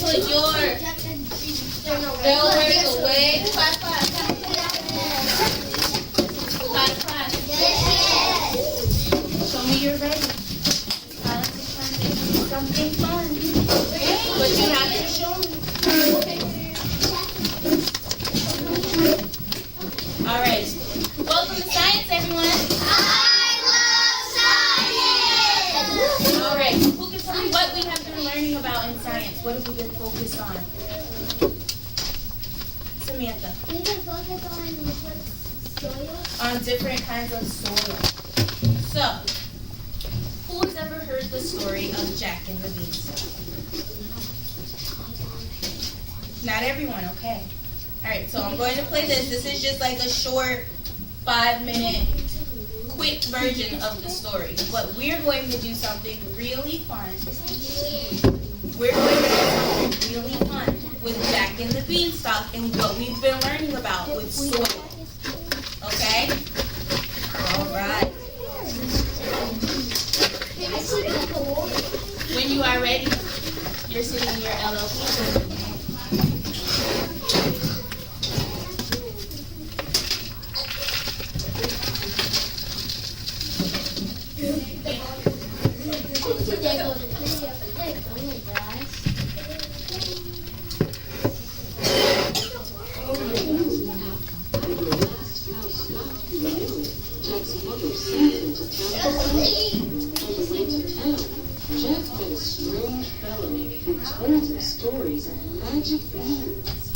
put your railwork away. Class. Show me you're ready. Something fun. But you have to show me. All right. Welcome to science, everyone. I love science! All right. Who can tell me what we have been learning about in science? What have we been focused on? Samantha. We've been focused on liquid soil. On different kinds of soil. So, who has ever heard the story of Jack and the Beanstalk? Not everyone, okay. Alright, so I'm going to play this. This is just like a short 5-minute quick version of the story. But we're going to do something really fun. We're going to do something really fun with Jack and the Beanstalk and what we've been learning about with soil. Okay? Alright. When you are ready, you're sitting in your LLP. Jack's mother sent him to town. On the way to town, Jack met a strange fellow who told him stories of magic beans.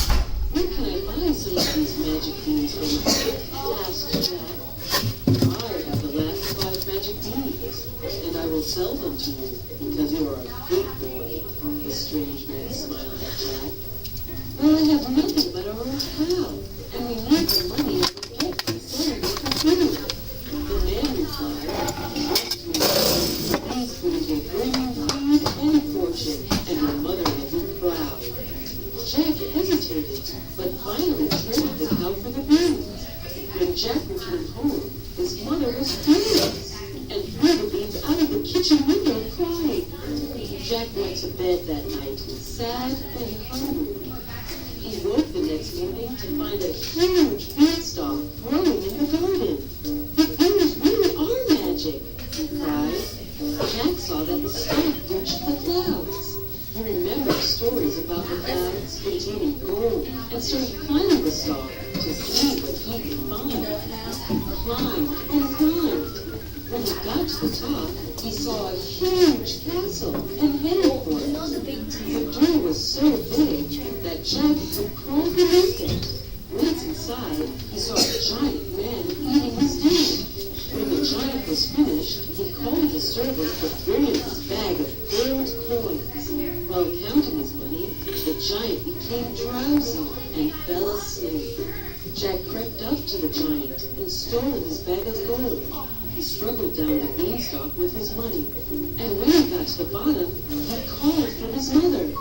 Where can I find some of these magic beans from? Asked Jack. I have the last 5 magic beans, and I will sell them to you because you are a good boy. The strange man smiled at Jack. Well, I have nothing but our own cow, and we need the money that we get from selling it for food. The man replied, trust me, these foods will bring you food and fortune, and your mother will be proud. Jack hesitated, but finally traded the cow for the beans. When Jack returned home, his mother was furious and threw the beans out of the kitchen window crying. Jack went to bed that night sad and hungry. He woke the next morning to find a huge beanstalk growing in the garden. The beans really are magic, he cried. Jack saw that the stalk reached the clouds. He remembered stories about the clouds containing gold and started climbing the stalk to see what he could find. He climbed and climbed. When he got to the top, he saw a huge castle and headed for it. The door was so big that Jack could crawl beneath it. Once inside, he saw a giant man eating his dinner. When the giant was finished, he called the servant to bring him his bag of gold coins. While counting his money, the giant became drowsy and fell asleep. Jack crept up to the giant and stole his bag of gold. He struggled down the beanstalk with his money, and when he got to the bottom, he called for his mother.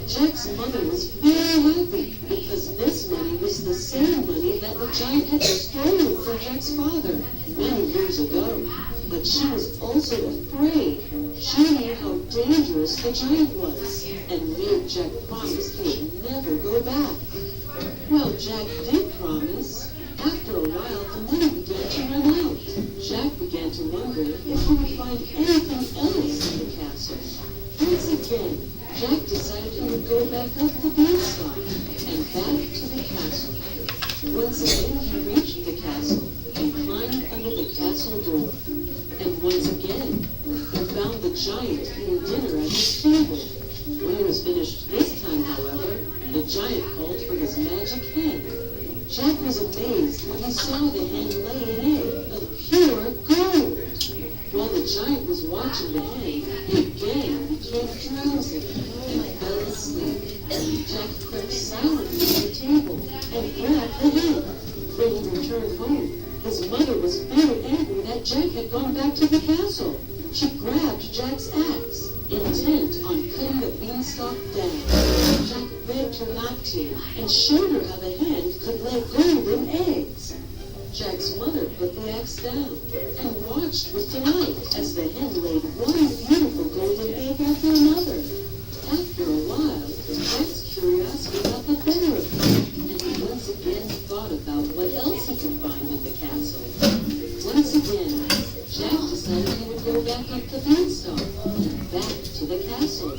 Jack's mother was very happy because this money was the same money that the giant had stolen from Jack's father many years ago. But she was also afraid. She knew how dangerous the giant was, and made Jack promise he would never go back. Well, Jack did promise. After a while, the money began to run out. Jack began to wonder if he would find anything else in the castle. Once again, Jack decided he would go back up the beanstalk and back to the castle. Once again, he reached the castle and climbed under the castle door. And once again, he found the giant eating dinner at his table. When he was finished this time, however, the giant called for his magic hen. Jack was amazed when he saw the hen lay an egg of pure gold. While the giant was watching the hen, he again became drowsy and fell asleep. Jack crept silently to the table and grabbed the hen. When he returned home, his mother was very angry that Jack had gone back to the castle. She grabbed Jack's axe, intent on cutting the beanstalk down. Jack begged her not to, and showed her how the hen could lay golden eggs. Jack's mother put the axe down and watched with delight as the hen laid one beautiful golden egg after another. After a while, Jack back to the castle.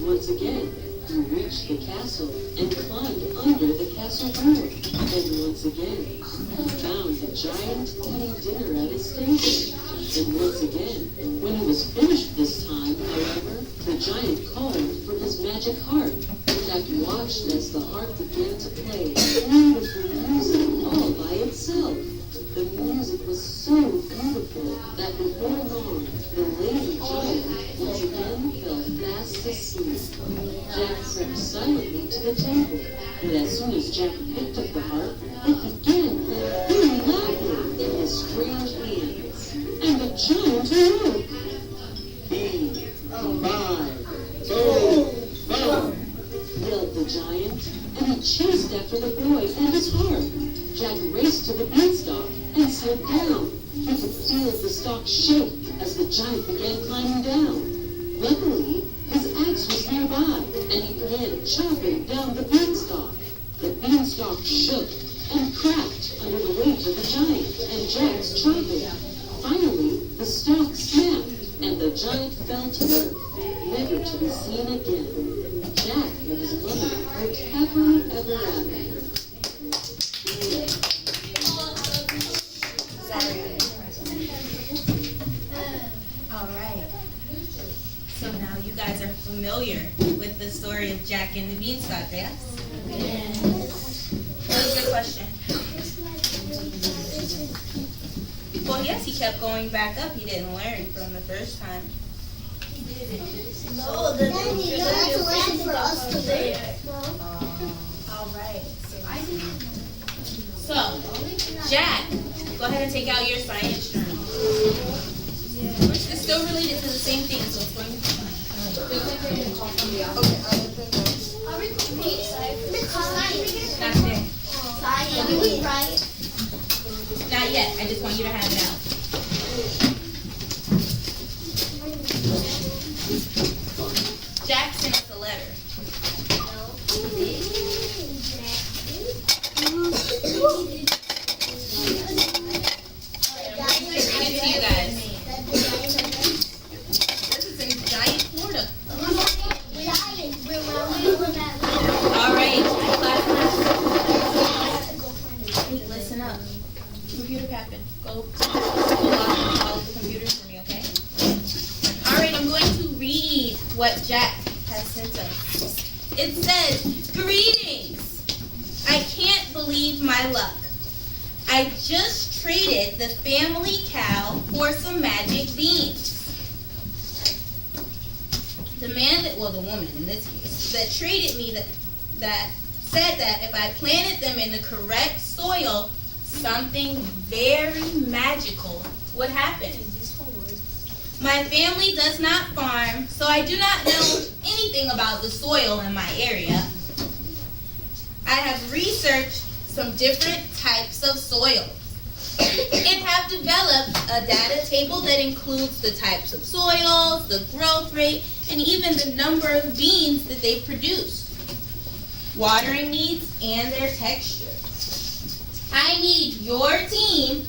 Once again, he reached the castle and climbed under the castle door. And once again, he found the giant eating dinner at his table. And once again, when he was finished this time, however, the giant called for his magic harp. Jack watched as the harp began to play beautiful music all by itself. The music was so beautiful that before long, the lady giant once again fell fast asleep. Jack crept silently to the table, but as soon as Jack picked up the harp, it began playing very loudly in his strange hands. And the giant awoke. 5, 4, yelled the giant, and he chased after the boy and his harp. Jack raced to the beanstalk and slid down. He could feel the stalk shake as the giant began climbing down. Luckily, his axe was nearby, and he began chopping down the beanstalk. The beanstalk shook and cracked under the weight of the giant and Jack's chopping. Finally, the stalk snapped, and the giant fell to earth, never to be seen again. Jack and his mother lived happily ever after. Alright. So now you guys are familiar with the story of Jack and the Beanstalk, yes? Yes. What was your question? Well, yes, he kept going back up. He didn't learn from the first time. No, then you have to listen for us to learn. Alright. So, Jack, go ahead and take out your science journal. Which is still related to the same thing, so it's going to be fine. Are we complete? Science. Not today. Science, right? Not yet. I just want you to have it out. Jack sent us a letter. Read it to you guys. This is in Giant, Florida. Alright, listen up. Computer captain, go log all the computers for me, okay? Alright, I'm going to read what Jack has sent us. It says, "Greetings! I can't believe my luck. I just traded the family cow for some magic beans. The man that, well, the woman in this case, that traded me that said that if I planted them in the correct soil, something very magical would happen. My family does not farm, so I do not know anything about the soil in my area. I have researched some different types of soil and have developed a data table that includes the types of soils, the growth rate, and even the number of beans that they produce, watering needs, and their texture. I need your team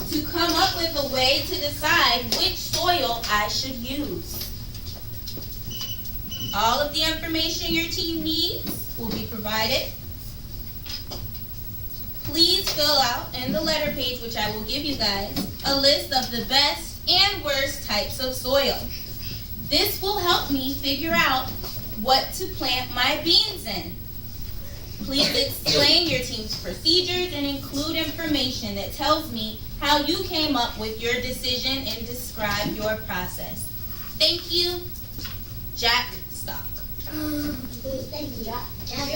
to come up with a way to decide which soil I should use. All of the information your team needs will be provided. Please fill out in the letter page, which I will give you guys, a list of the best and worst types of soil. This will help me figure out what to plant my beans in. Please explain your team's procedures and include information that tells me how you came up with your decision and describe your process. Thank you, Jack Stock." Thank you, Jack.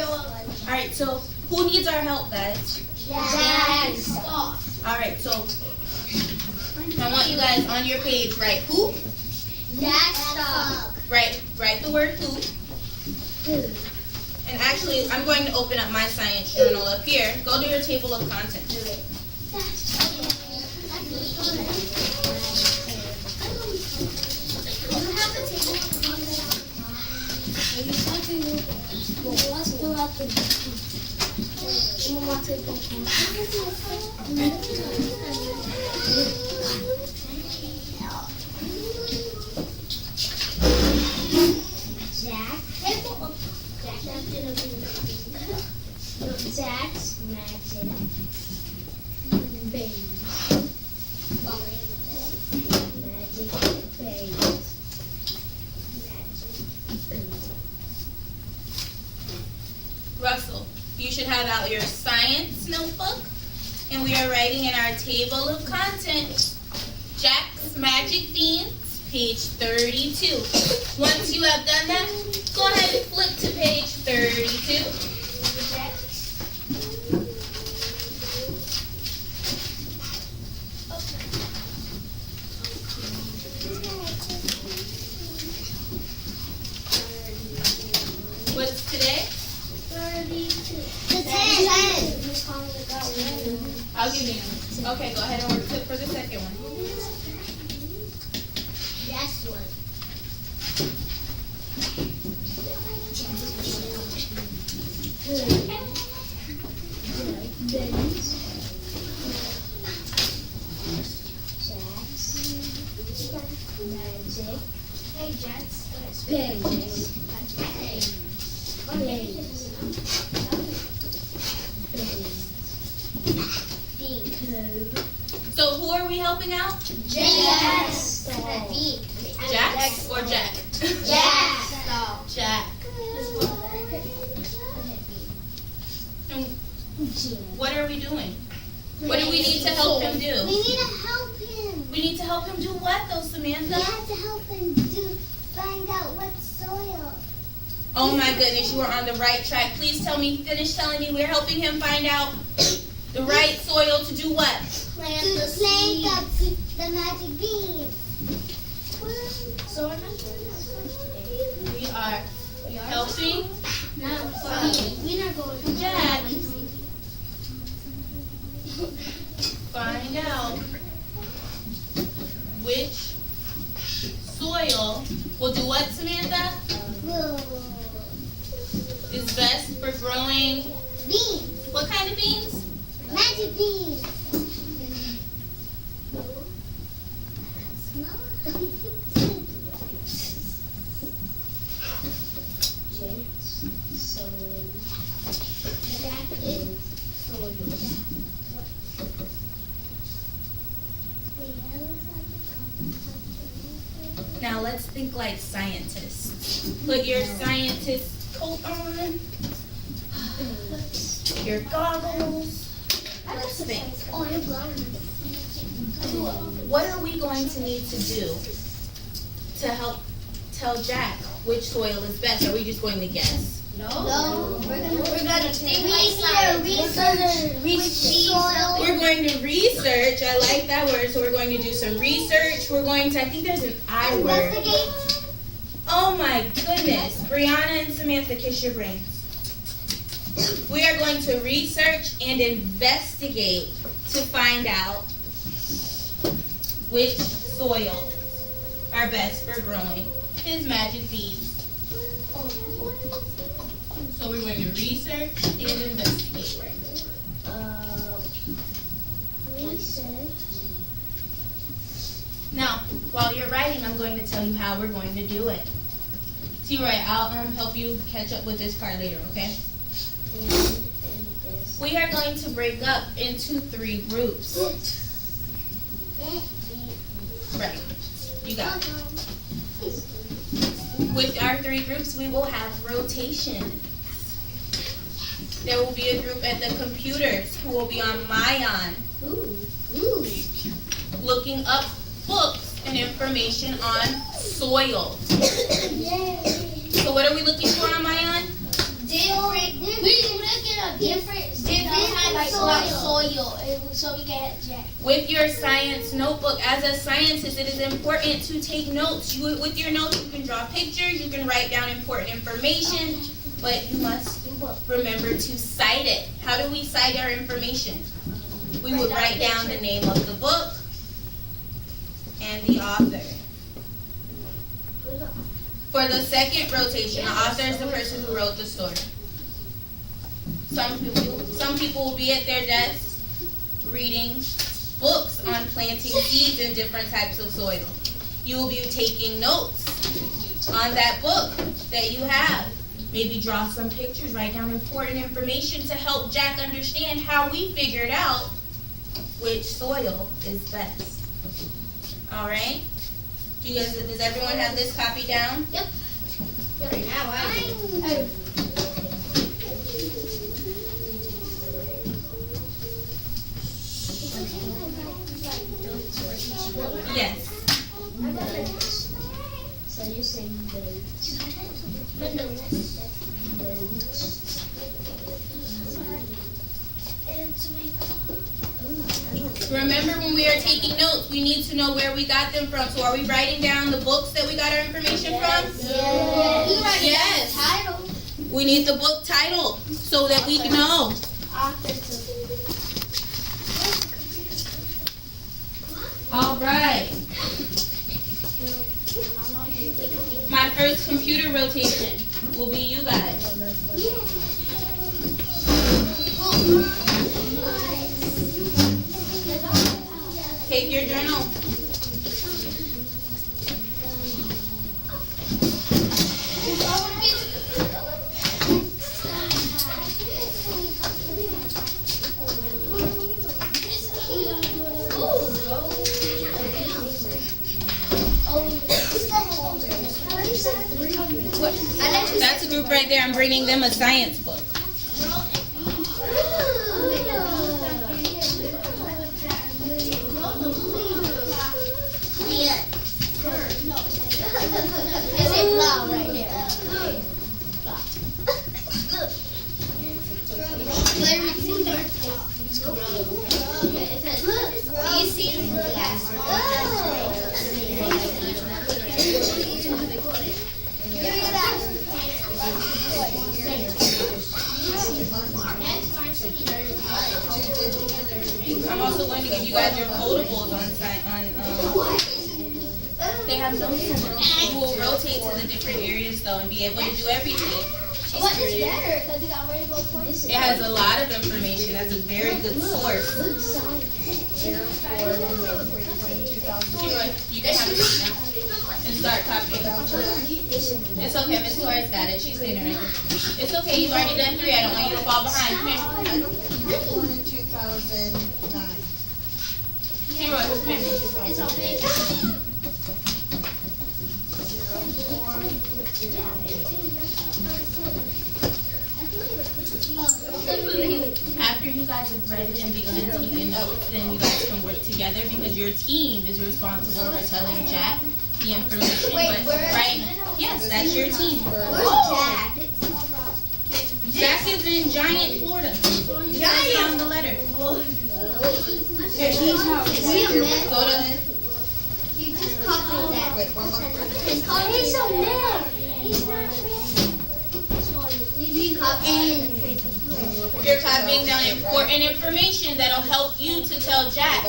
All right, so who needs our help, guys? Jack. All right, so I want you guys on your page write who, Jack Stock. write the word who. And actually, I'm going to open up my science journal up here. Go to your table of contents. Russell, you should have out your science notebook, and we are writing in our table of contents, Jack's Magic Beans, page 32. Once you have done that, go ahead and flip to page 32. What's today? The 10. I'll give you. Okay, go ahead and work for the second one. That's one. Hey, Jets. So who are we helping out? Jacks. Jax or Jack? Jack. And what are we doing? What do we need to help him do? We need to help him. We need to help him do what though, Samantha? We have to help him find out what soil. Oh my goodness, you are on the right track. Please finish telling me we're helping him find out the right soil to do what? Plant the magic beans. So we're not doing that. We are helping We're not going to Jack find out which soil will do what, Samantha? Is best for growing beans. what kind of beans? Magic beans. Now let's think like scientists. Put your scientist coat on, your goggles. Let's think. Oh, you're blowing. What are we going to need to do to help tell Jack which soil is best? Are we just going to guess? No, we're gonna think We're going to research. I like that word. So we're going to do some research. We're going to, I think there's an I word. Investigate. Oh my goodness. Brianna and Samantha, kiss your brains. We are going to research and investigate to find out which soils are best for growing his magic beans. So we're going to research and investigate right now. Research. Now, while you're writing, I'm going to tell you how we're going to do it. T-Roy, I'll help you catch up with this part later, okay? We are going to break up into 3 groups. Right. You got it. With our 3 groups, we will have rotation. There will be a group at the computers who will be on Mayan, looking up books and information on soil. So what are we looking for on Mayan? Soil, so we get Jack. With your science notebook, as a scientist, it is important to take notes. With your notes, you can draw pictures, you can write down important information, but you must remember to cite it. How do we cite our information? We would write down the name of the book and the author. For the second rotation, the author is the person who wrote the story. Some people will be at their desks reading books on planting seeds in different types of soil. You will be taking notes on that book that you have. Maybe draw some pictures, write down important information to help Jack understand how we figured out which soil is best. All right? Does everyone have this copy down? Right now, Yes. So you're saying Remember when we are taking notes, we need to know where we got them from. So are we writing down the books that we got our information from? Yes. Title. We need the book title so that we can know. All right. My first computer rotation will be you guys. Take your journal. That's a group right there. I'm bringing them a science book. I'm also going to give you guys your foldables they have notes in them. You will rotate to the different areas though and be able to do everything. What is better? Because it got rainbow points. It has a lot of information. That's a very good source. You can have it now and start copying. It's okay, Miss Torres got it. She's standing right there. It's okay, you've already done 3. I don't want you to fall behind. Come here. Born in 2009. Leroy, come here. It's okay. After you guys have read it and begun taking notes, then you guys can work together because your team is responsible for telling Jack the information. Yes, that's your team. Where's Jack? Jack is in Giant, Florida. Giant on the letter. Is he a man? Go to. You just copied that. Wait, one more. He's a man. He's not man. You copy. You're copying down important information that'll help you to tell Jack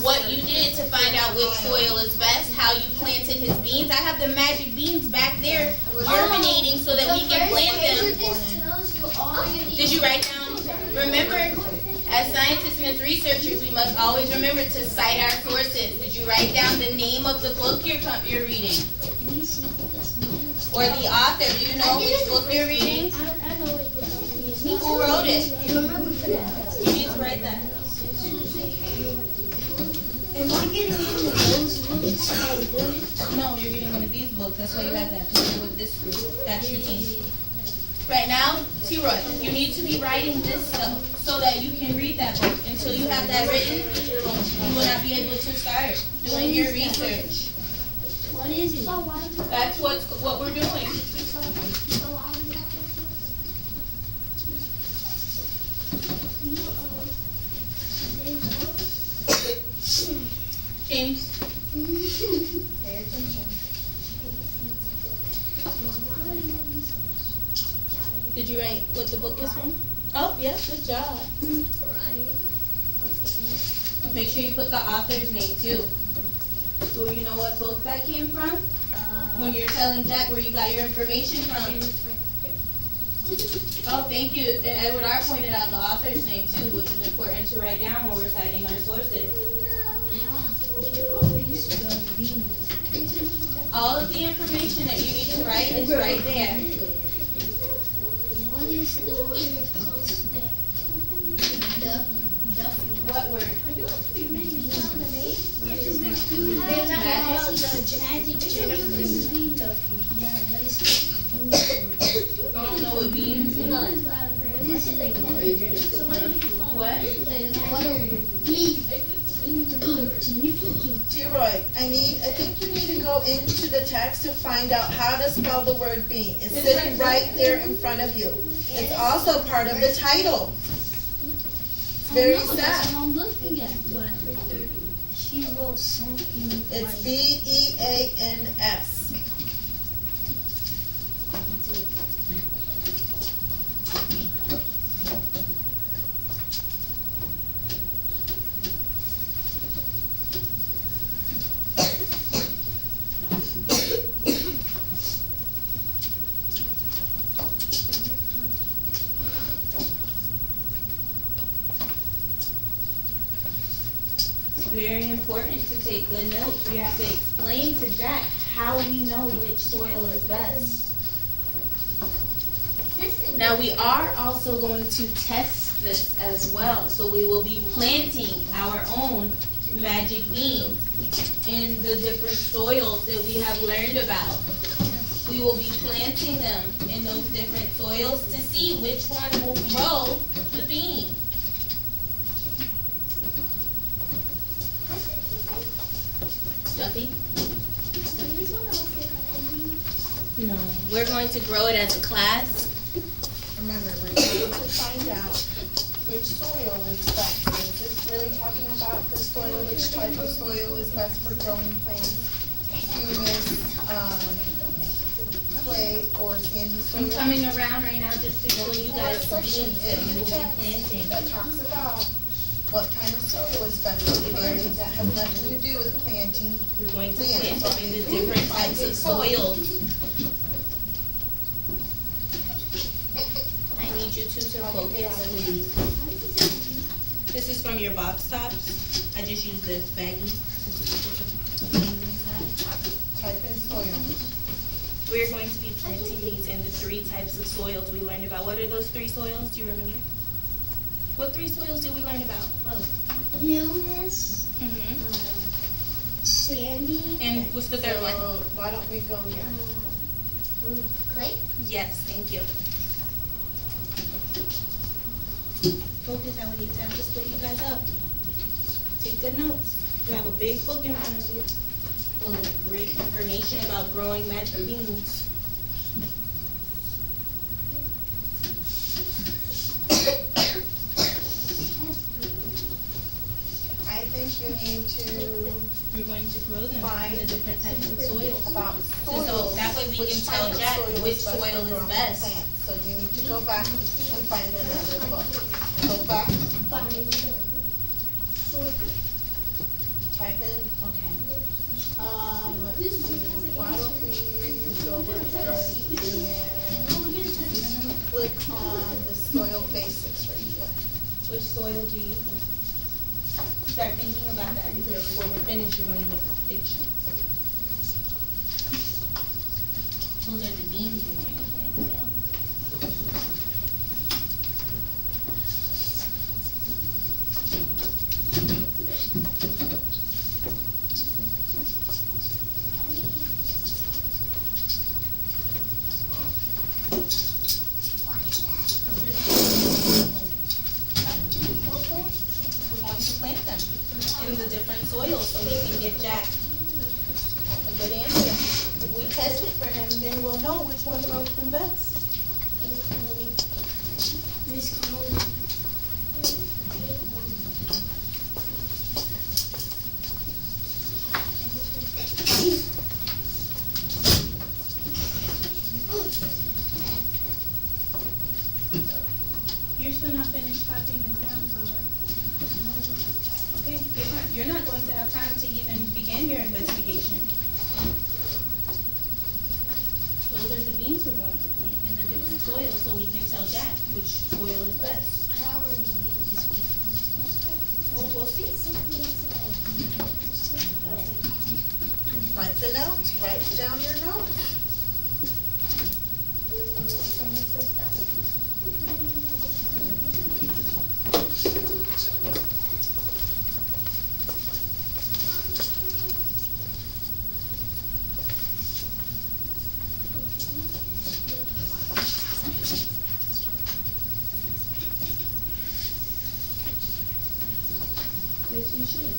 what you did to find out which soil is best, how you planted his beans. I have the magic beans back there germinating so that we can plant them. Did you write down? Remember, as scientists and as researchers, we must always remember to cite our sources. Did you write down the name of the book you're reading? Or the author? Do you know which book you're reading? Who wrote it? You need to write that. Am I getting one of those books? No, you're getting one of these books. That's why you have that. You're with this group. That's your team. Right now, T-Roy, you need to be writing this stuff so that you can read that book. Until you have that written, you will not be able to start doing your research. What is it? That's what we're doing. James. Pay attention. Did you write what the book is from? Oh, yeah, good job. Make sure you put the author's name too. So you know what book that came from? When you're telling Jack where you got your information from. Oh, thank you. And Edward R. pointed out the author's name too, which is important to write down when we're citing our sources. All of the information that you need to write is right there. What is the word What word? Magic. the magic Jennifer. Yeah, what is it? I don't know what beans. This is like What? T-Roy, I think you need to go into the text to find out how to spell the word bean. It's sitting right there in front of you. It's also part of the title. It's very That's what sad. I'm looking at, but she wrote something It's like. B-E-A-N-S. Very important to take good notes. We have to explain to Jack how we know which soil is best. Now we are also going to test this as well. So we will be planting our own magic beans in the different soils that we have learned about. We will be planting them in those different soils to see which one will grow the bean. Nothing? No. We're going to grow it as a class. Remember, we're trying to find out which soil is best. Is this really talking about the soil, which type of soil is best for growing plants? Humus, clay, or sandy I'm soil? coming around right now just to show you guys the beans that we will be planting. That talks about what kind of soil is best for the garden. That has nothing to do with planting. We're going to plant them in the different types of soils. I need you two to focus, please. This is from your box tops. I just used this baggie. Type in soil. We're going to be planting these in the 3 types of soils we learned about. What are those 3 soils? Do you remember? What 3 soils did we learn about? Humus, sandy, And what's the third one? So why don't we go here? clay. Yes, thank you. Focus, Abuelita. I'm just putting you guys up. Take good notes. You have a big book in front of you full of great information about growing magic beans. I think you need to We're going to grow them in the different types of soils. about So soil. that way we can tell Jack which soil is best. So you need to go back and find another book. Go back, type in, okay. Let's see, why don't we go ahead and click on the soil basics right here. Which soil do you start thinking about that? Because when we're finished, you're going to make a prediction. Those are the beans we're going to plant, yeah. We're going to plant them in the different soils so we can give Jack a good answer. If we test it for him, then we'll know which one grows them best. Miss Collins. You're still not finished copying this down, Sandra. Okay, you're not going to have time to even begin your investigation. Those are the beans we're going to plant in the different soils so we can tell Jack which soil is best. I already did this before. We'll see. Write the notes, write down your notes. Zora,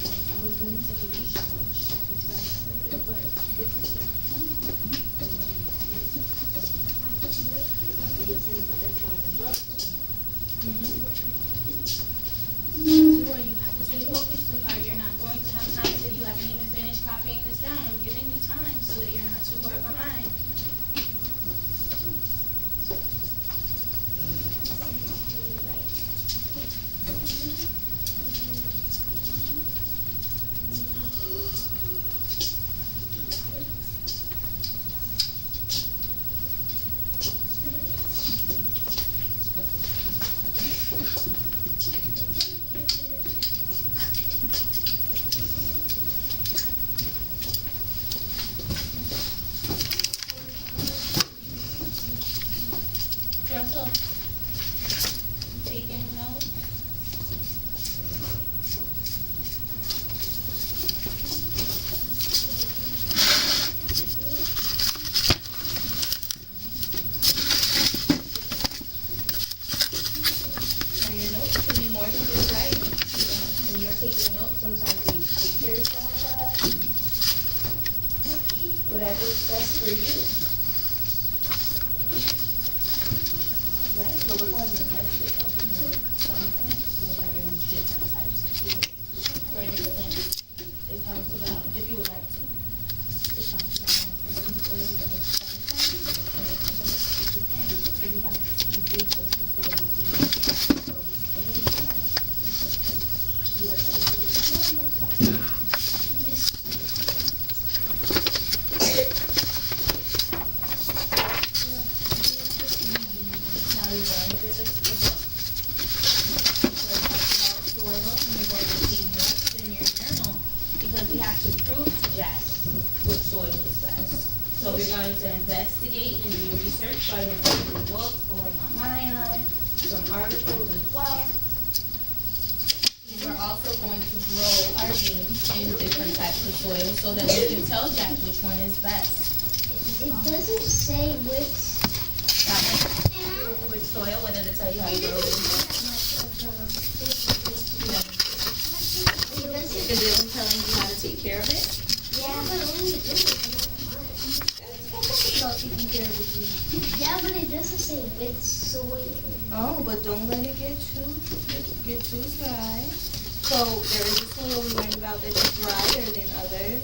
you have to stay focused, sweetheart. You're not going to have time to, you haven't even finished copying this down. I'm giving you time so that you're not too far behind. Russell, taking notes? Now your notes can be more than just writing. When you're taking notes, sometimes you use pictures to help us. Whatever is best for you. Right, so we're going to test it out with something that are in different types of food. For instance, it talks about, if you would like to, it talks about oil and sunshine. So we have to see which of the soil we need to grow any plant. You are now you're going through the book. So it talks about soil, and you're going to take notes in your journal because we have to prove to Jack which soil is best. So we're going to investigate and do research, going through books, going online, some articles as well. And we're also going to grow our beans in different types of soil so that we can tell Jack which one is best. It doesn't say which. Which soil, whether to tell you how to grow it. Is it telling you how to take care of it? Yeah, but only it doesn't. Yeah, but it doesn't say which soil. Oh, but don't let it get too dry. So there is a soil we learned about that is drier than others.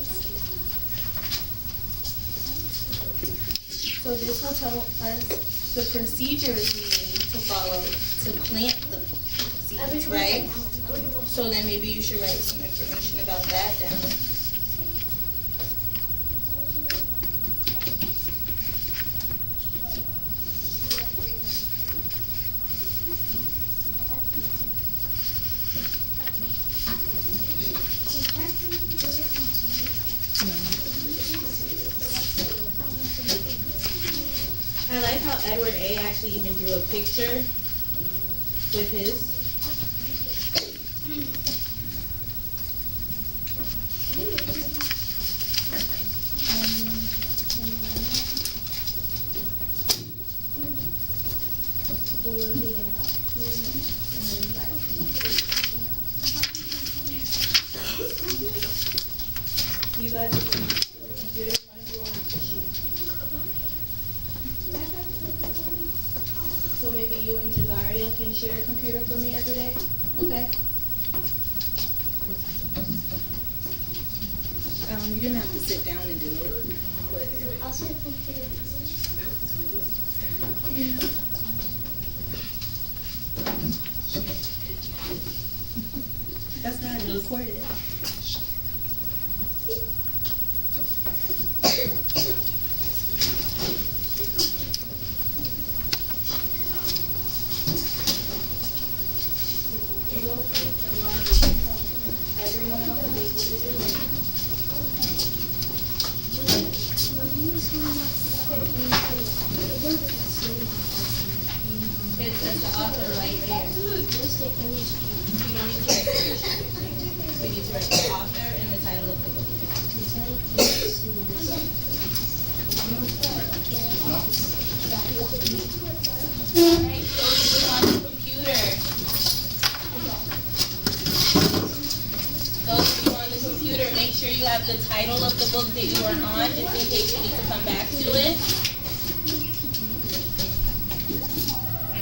So this will tell us the procedures we need to follow to plant the seeds, right? So then maybe you should write some information about that down. I like how Edward A. actually even drew a picture with his. We'll leave it about 2 minutes and then you guys can. You guys are going to do it. So maybe you and Jadaria can share a computer for me every day, okay? You didn't have to sit down and do it, but I'll say computer. that's not how to record it. Everyone else is able to do it. It says the author right there. You don't need to write the We need to write the author and the title of the book. Alright, those who on the computer. Those have the title of the book that you are on, just in case you need to come back to it.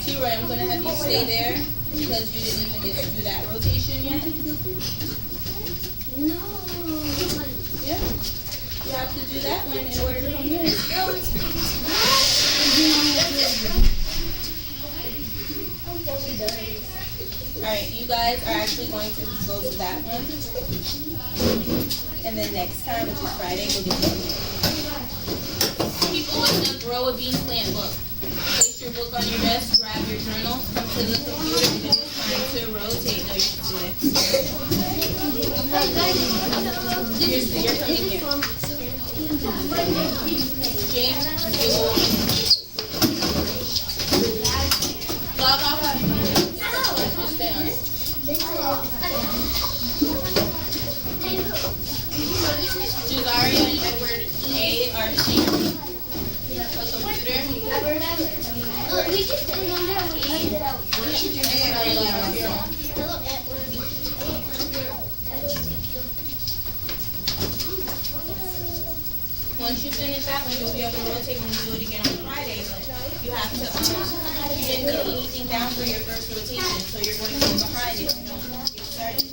T-Roy, I'm gonna have you stay there because you didn't even get to do that rotation yet. No. Yeah. You have to do that one in order to come in. Alright, you guys are actually going to go to that one. And then next time, which is Friday, we'll get that. People with the Grow a Bean Plant book. Place your book on your desk, grab your journal, come to the computer, and it's time to rotate. No, you should do it. You're coming here. James, you will log off. Just stay on it. Jugaria and Edward A are sharing a computer. Look, we just put it on there and we typed it out. Hello, Edward. Once you finish that one, you'll be able to rotate when you do it again on Friday. But you have to, you didn't get anything down for your first rotation, so you're going to be behind if you don't get started.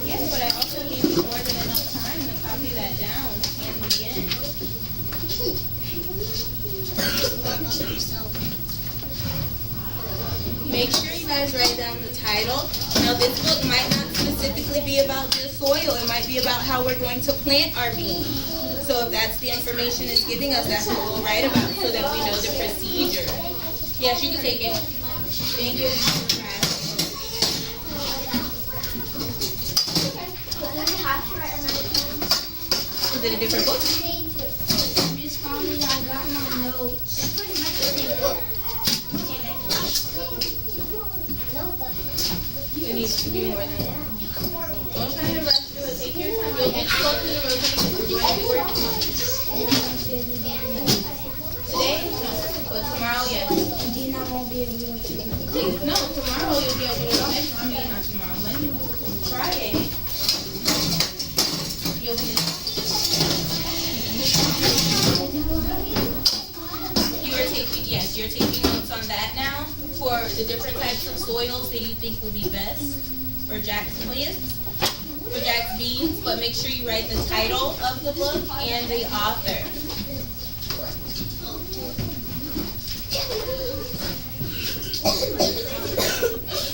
Yes, but I also gave you more than enough time to copy that down and begin. Make sure you guys write down the title. Now this book might not specifically be about just soil. It might be about how we're going to plant our beans. So if that's the information it's giving us, that's what we'll write about so that we know the procedure. Yes, you can take it. Thank you. Is it a different book? Miss Conley, I got my notes. It needs to be more than one. Don't try to rush through it. Take your time. You'll get close to the rotation. You're going to be working on it. Today? No. But tomorrow, yes. Then I won't be able to do it. No, tomorrow you'll be able to do it. I mean, not tomorrow. Monday. Friday. You'll be... You're taking notes on that now for the different types of soils that you think will be best for Jack's plants, for Jack's beans, but make sure you write the title of the book and the author.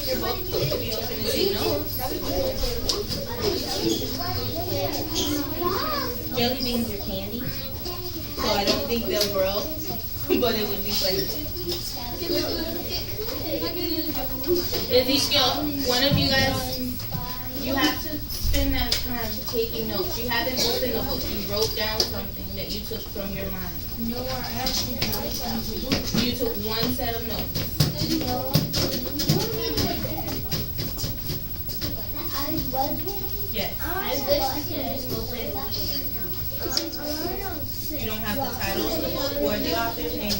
Your book will be open to take notes. Jelly beans are candy, so I don't think they'll grow. But it would be fun. Ezekiel, one of you guys, you have to spend that time taking notes. You haven't opened the book. You wrote down something that you took from your mind. No, I actually got it. You took one set of notes. Yes. You don't have the title of the book or the author's name.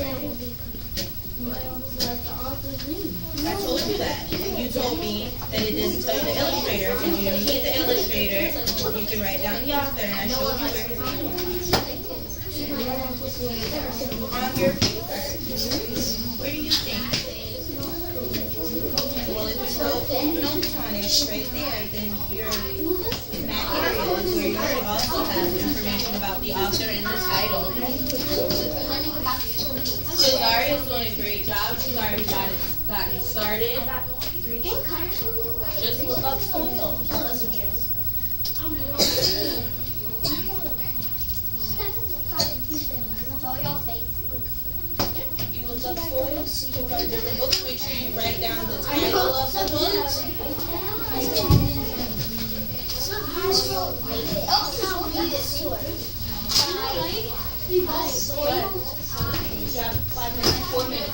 I told you that. And you told me that it didn't tell you the illustrator. And you don't need the illustrator. You can write down the author. And I showed you where his name was. On your paper. Where do you think? Well, if you put notes on it right there, then you're in that area is where you also have information about the author and the title. Jazari is doing a great job. She's already gotten started. Just look up soil. You look up soil, you find different books. Make sure you write down the title of the book. You have 5 minutes, 4 minutes.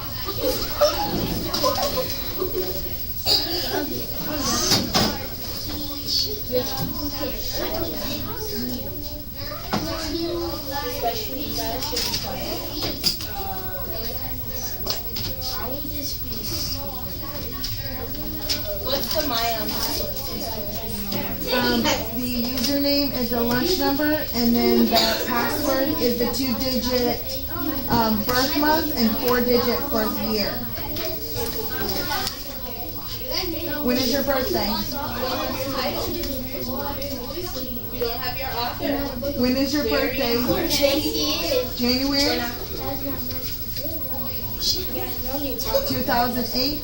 Especially you guys should be quiet. What's the Mayan? The username is the lunch number, and then the password is the 2-digit birth month and 4-digit birth year. When is your birthday? You don't have your author. When is your Very birthday? important. January 2008.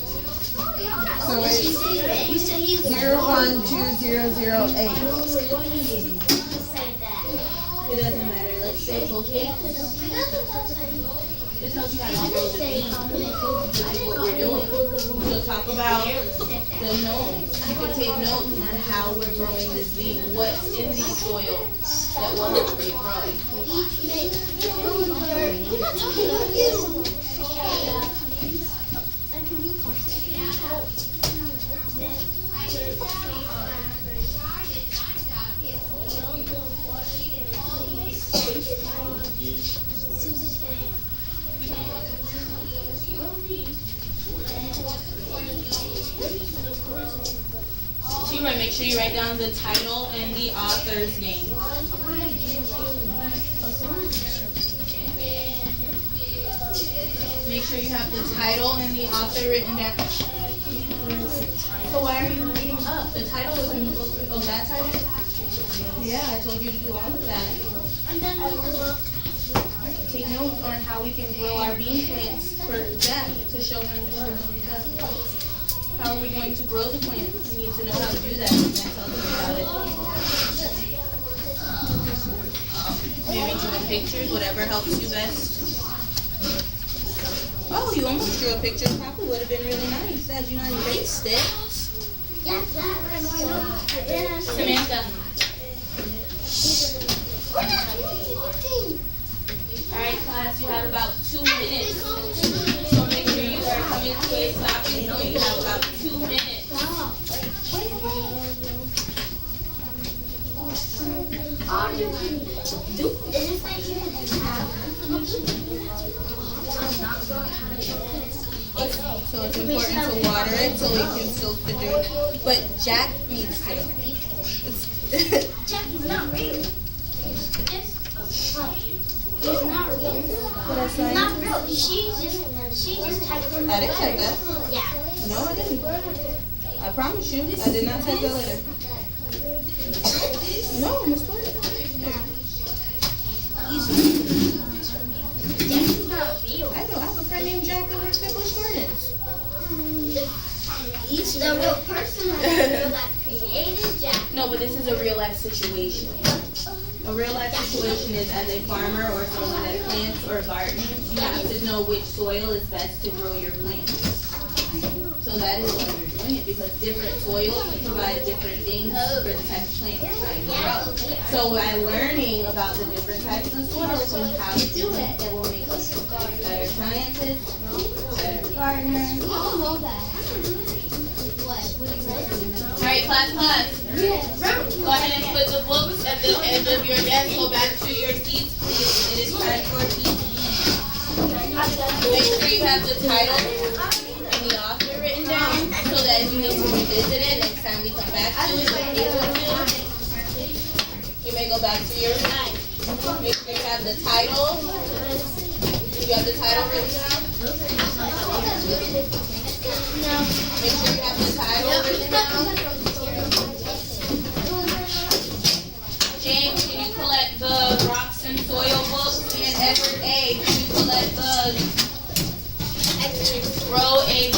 So it's 012008. It doesn't matter. Let's say okay. It tells you how to grow the bean. This is what we're doing. We'll talk about the notes. You can take notes on how we're growing this bean. What's in the soil that will help it So you want to make sure you write down the title and the author's name. Make sure you have the title and the author written down. So why are you reading up? The title is going to go through. Oh, that title? Yeah, I told you to do all of that. Take notes on how we can grow our bean plants for Jack to show him how are we going to grow the plant. We need to know how to do that. And tell them about it. Maybe drawing pictures, whatever helps you best. Oh, you almost drew a picture. Probably would have been really nice had you not erased it. Samantha. Alright, class, you have about 2 minutes. So make sure you are coming to a stopping point. You have about 2 minutes. So it's important to water it so it can soak the dirt. But Jack needs to know. Jackie's not real. He's not real. He's not real. She just typed in the I didn't type letter. that. Yeah. No, I didn't. I promise you, I did not type that letter. No, Miss Toya. Jackie's not real. I know. I have a friend named Jack that works at Busch Gardens. He's the real person that created Jack. No, but this is a real life situation. A real life situation is as a farmer or someone that plants or gardens, you have to know which soil is best to grow your plants. So that is why you're doing it, because different soils provide different things for the type of plant you're trying to grow. So by learning about the different types of soils and how to do it, it will make us better scientists, better gardeners. Alright, class. Go ahead and put the books at the edge of your desk. Go back to your seats, please. It is time for PE. Make sure you have the title and the author written down so that if you need to revisit it next time we come back to it, you're able to. You may go back to your make sure you have the title. You have the title written down? Make sure you have the title written down. James, can you collect the rocks and soil books? And Edward A, can you collect the grow a